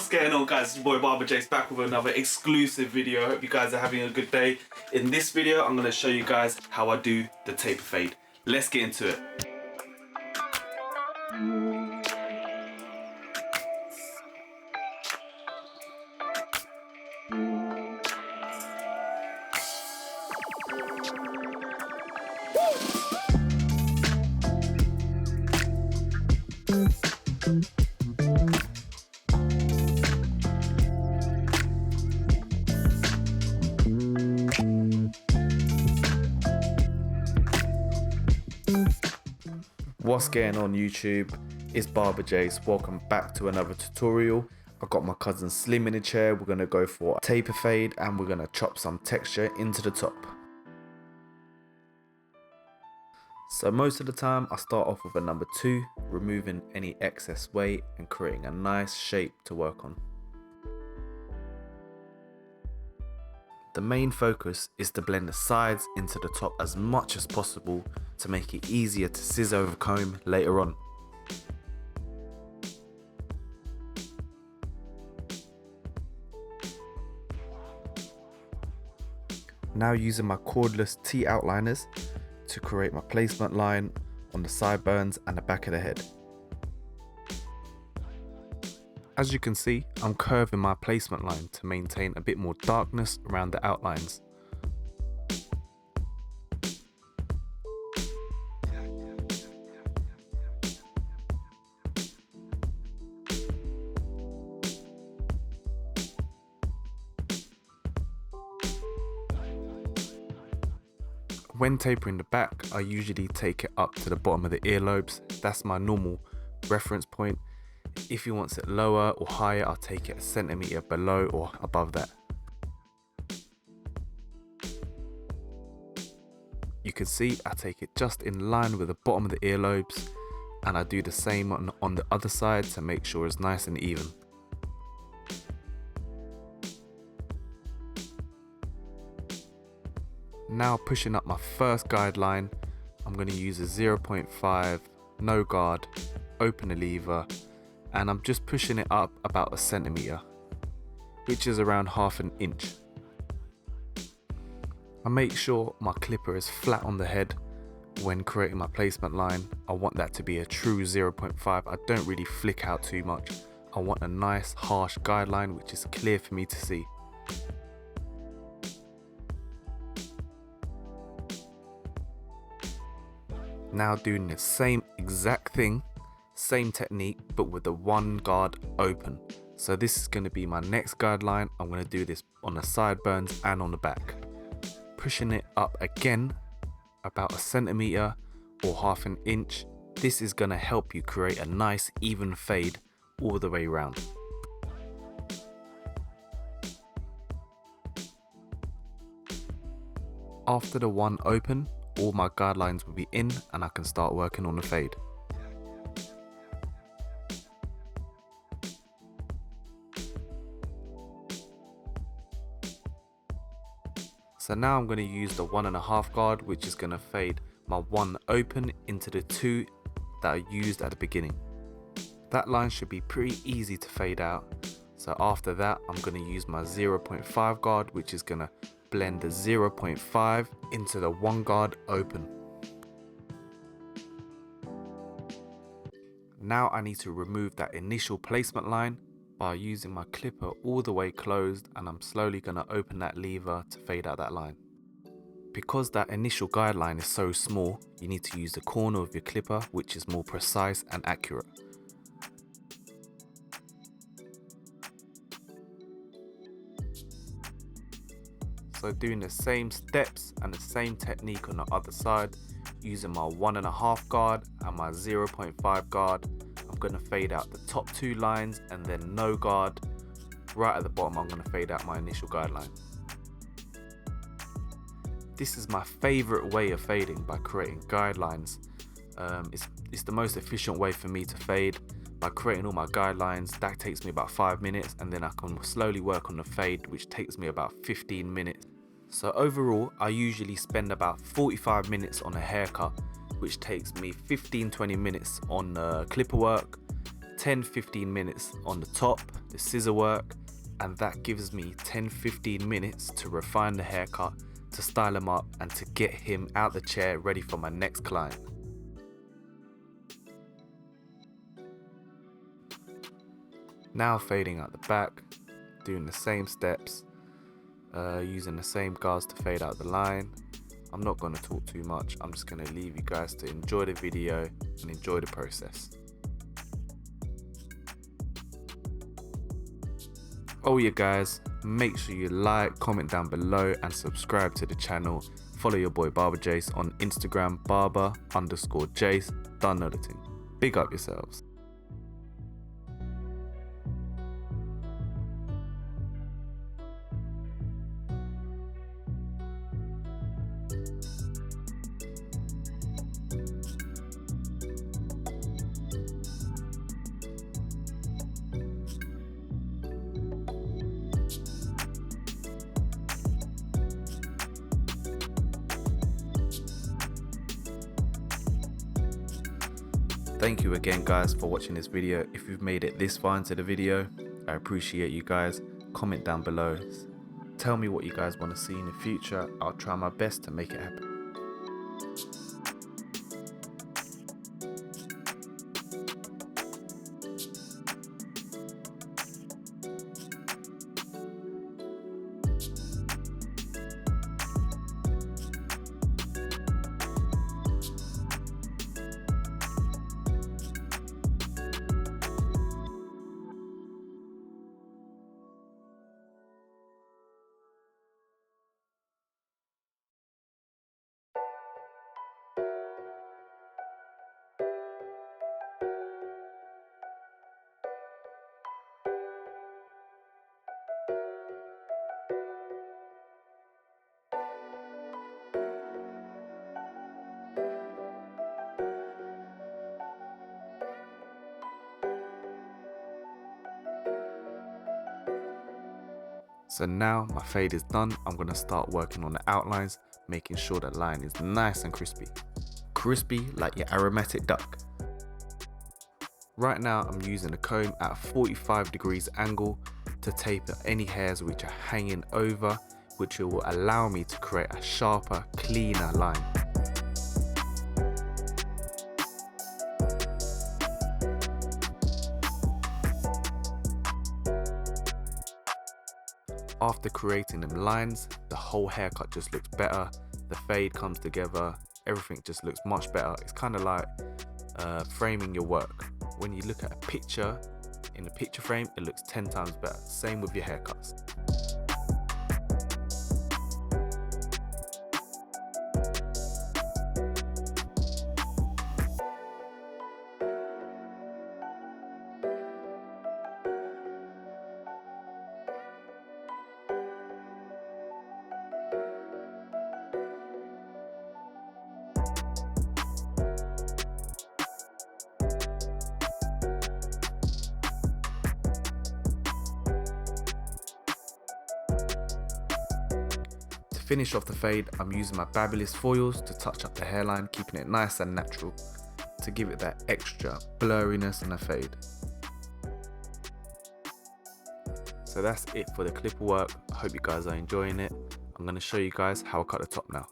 What's going on, guys? It's your boy Barber Jase back with another exclusive video. I hope you guys are having a good day. In this video, I'm going to show you guys how I do the taper fade. Let's get into it. What's going on YouTube? It's Barber Jase. Welcome back to another tutorial. I've got my cousin Slim in the chair. We're going to go for a taper fade and we're going to chop some texture into the top. So most of the time I start off with a number 2, removing any excess weight and creating a nice shape to work on. The main focus is to blend the sides into the top as much as possible to make it easier to scissor over comb later on. Now using my cordless T outliners to create my placement line on the sideburns and the back of the head. As you can see, I'm curving my placement line to maintain a bit more darkness around the outlines. When tapering the back, I usually take it up to the bottom of the earlobes. That's my normal reference point. If he wants it lower or higher, I'll take it a centimetre below or above that. You can see I take it just in line with the bottom of the earlobes, and I do the same on the other side to make sure it's nice and even. Now pushing up my first guideline, I'm going to use a 0.5 no guard, open the lever, and I'm just pushing it up about a centimetre, which is around ½ an inch. I make sure my clipper is flat on the head when creating my placement line. I want that to be a true 0.5. I don't really flick out too much. I want a nice harsh guideline which is clear for me to see. Now doing the same exact thing, same technique, but with the one guard open. So this is going to be my next guideline. I'm going to do this on the sideburns and on the back. Pushing it up again about a centimetre or ½ an inch. This is going to help you create a nice even fade all the way around. After the one open, all my guidelines will be in and I can start working on the fade. So now I'm going to use the 1.5 guard, which is going to fade my one open into the 2 that I used at the beginning. That line should be pretty easy to fade out. So after that, I'm going to use my 0.5 guard, which is going to blend the 0.5 into the one guard open. Now I need to remove that initial placement line by using my clipper all the way closed, and I'm slowly going to open that lever to fade out that line. Because that initial guideline is so small, you need to use the corner of your clipper, which is more precise and accurate. So doing the same steps and the same technique on the other side, using my 1.5 guard and my 0.5 guard, I'm going to fade out the top 2 lines, and then no guard. Right at the bottom, I'm going to fade out my initial guideline. This is my favorite way of fading, by creating guidelines. It's the most efficient way for me to fade. By creating all my guidelines, that takes me about 5 minutes, and then I can slowly work on the fade, which takes me about 15 minutes. So overall, I usually spend about 45 minutes on a haircut, which takes me 15-20 minutes on clipper work, 10-15 minutes on the top, the scissor work, and that gives me 10-15 minutes to refine the haircut, to style him up, and to get him out the chair ready for my next client. Now fading out the back, doing the same steps, using the same guards to fade out the line. I'm not going to talk too much, I'm just going to leave you guys to enjoy the video and enjoy the process. Oh yeah guys, make sure you like, comment down below and subscribe to the channel. Follow your boy Barber Jase on Instagram, barber_Jase. Done editing. Big up yourselves. Thank you again guys for watching this video. If you've made it this far into the video, I appreciate you guys. Comment down below. Tell me what you guys want to see in the future. I'll try my best to make it happen. So now my fade is done, I'm going to start working on the outlines, making sure the line is nice and crispy. Crispy like your aromatic duck. Right now I'm using a comb at a 45 degrees angle to taper any hairs which are hanging over, which will allow me to create a sharper, cleaner line. After creating them lines, the whole haircut just looks better, the fade comes together, everything just looks much better. It's kind of like framing your work. When you look at a picture, in the picture frame, it looks 10 times better. Same with your haircuts. To finish off the fade, I'm using my Babyliss foils to touch up the hairline, keeping it nice and natural to give it that extra blurriness in the fade. So that's it for the clipper work. I hope you guys are enjoying it. I'm going to show you guys how I cut the top now.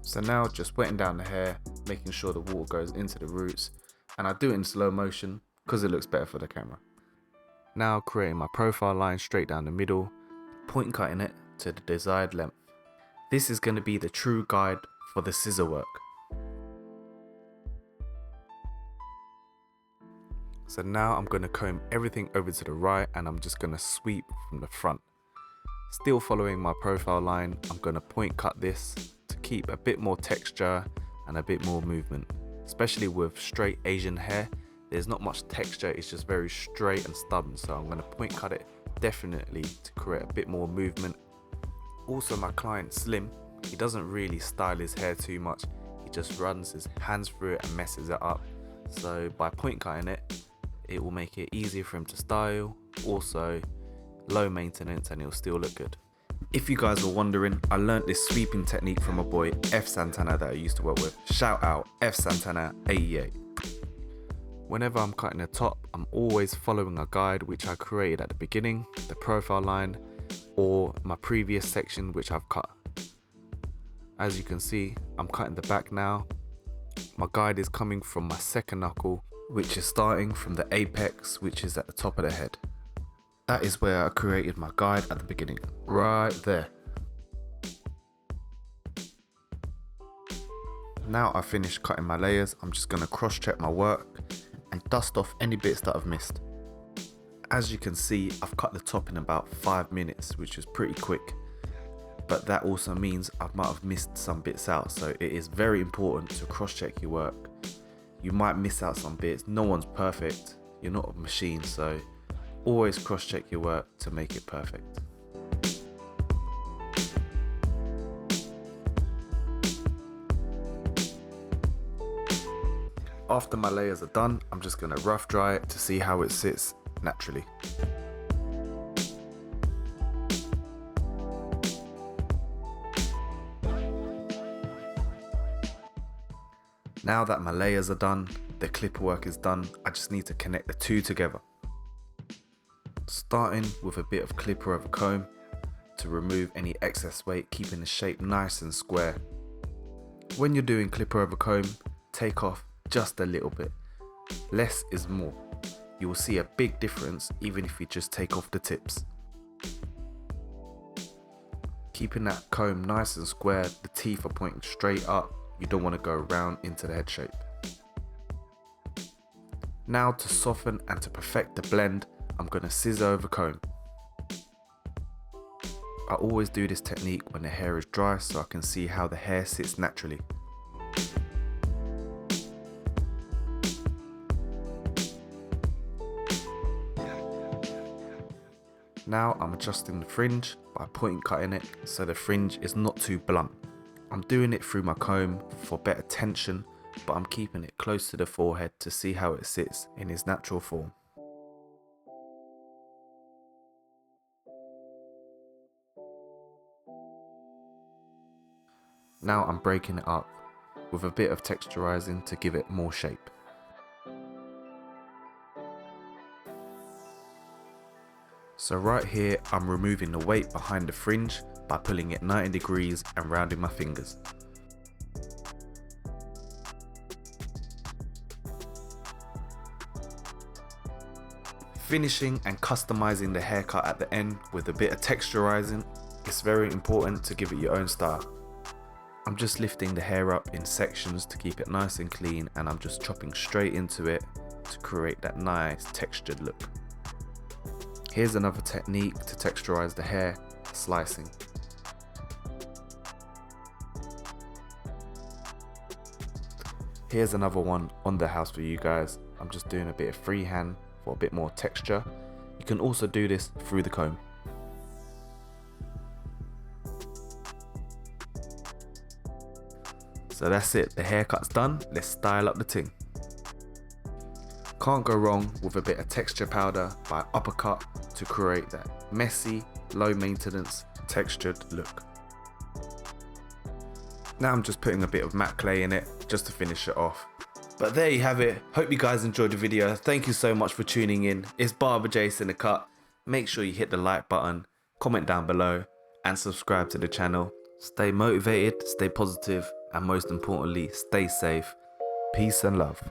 So now just wetting down the hair, making sure the water goes into the roots, and I do it in slow motion because it looks better for the camera. Now creating my profile line straight down the middle, point cutting it to the desired length. This is going to be the true guide for the scissor work. So now I'm going to comb everything over to the right and I'm just going to sweep from the front. Still following my profile line, I'm going to point cut this to keep a bit more texture and a bit more movement. Especially with straight Asian hair, there's not much texture, it's just very straight and stubborn, so I'm going to point cut it definitely to create a bit more movement. Also, my client Slim, he doesn't really style his hair too much, he just runs his hands through it and messes it up. So by point cutting it, it will make it easier for him to style, also low maintenance, and it'll still look good. If you guys were wondering, I learned this sweeping technique from my boy F Santana that I used to work with. Shout out F Santana 88. Whenever I'm cutting a top, I'm always following a guide which I created at the beginning, the profile line, or my previous section which I've cut. As you can see, I'm cutting the back now. My guide is coming from my second knuckle, which is starting from the apex, which is at the top of the head. That is where I created my guide at the beginning, right there. Now I've finished cutting my layers, I'm just going to cross check my work and dust off any bits that I've missed. As you can see, I've cut the top in about 5 minutes, which is pretty quick. But that also means I might have missed some bits out, so it is very important to cross check your work. You might miss out some bits, no one's perfect, you're not a machine, so always cross check your work to make it perfect. After my layers are done, I'm just going to rough dry it to see how it sits naturally. Now that my layers are done, the clipper work is done, I just need to connect the two together. Starting with a bit of clipper over comb to remove any excess weight, keeping the shape nice and square. When you're doing clipper over comb, take off just a little bit. Less is more. You will see a big difference even if you just take off the tips. Keeping that comb nice and square, the teeth are pointing straight up. You don't want to go round into the head shape. Now to soften and to perfect the blend, I'm going to scissor over comb. I always do this technique when the hair is dry so I can see how the hair sits naturally. Now I'm adjusting the fringe by point cutting it so the fringe is not too blunt. I'm doing it through my comb for better tension, but I'm keeping it close to the forehead to see how it sits in its natural form. Now I'm breaking it up with a bit of texturizing to give it more shape. So right here I'm removing the weight behind the fringe by pulling it 90 degrees and rounding my fingers. Finishing and customizing the haircut at the end with a bit of texturizing, it's very important to give it your own style. I'm just lifting the hair up in sections to keep it nice and clean, and I'm just chopping straight into it to create that nice textured look. Here's another technique to texturize the hair, slicing. Here's another one on the house for you guys. I'm just doing a bit of freehand for a bit more texture. You can also do this through the comb. So that's it, the haircut's done, let's style up the ting. Can't go wrong with a bit of texture powder by uppercut to create that messy, low maintenance, textured look. Now I'm just putting a bit of matte clay in it just to finish it off. But there you have it. Hope you guys enjoyed the video. Thank you so much for tuning in. It's Barber Jase in the cut. Make sure you hit the like button, comment down below, and subscribe to the channel. Stay motivated, stay positive, and most importantly, stay safe. Peace and love.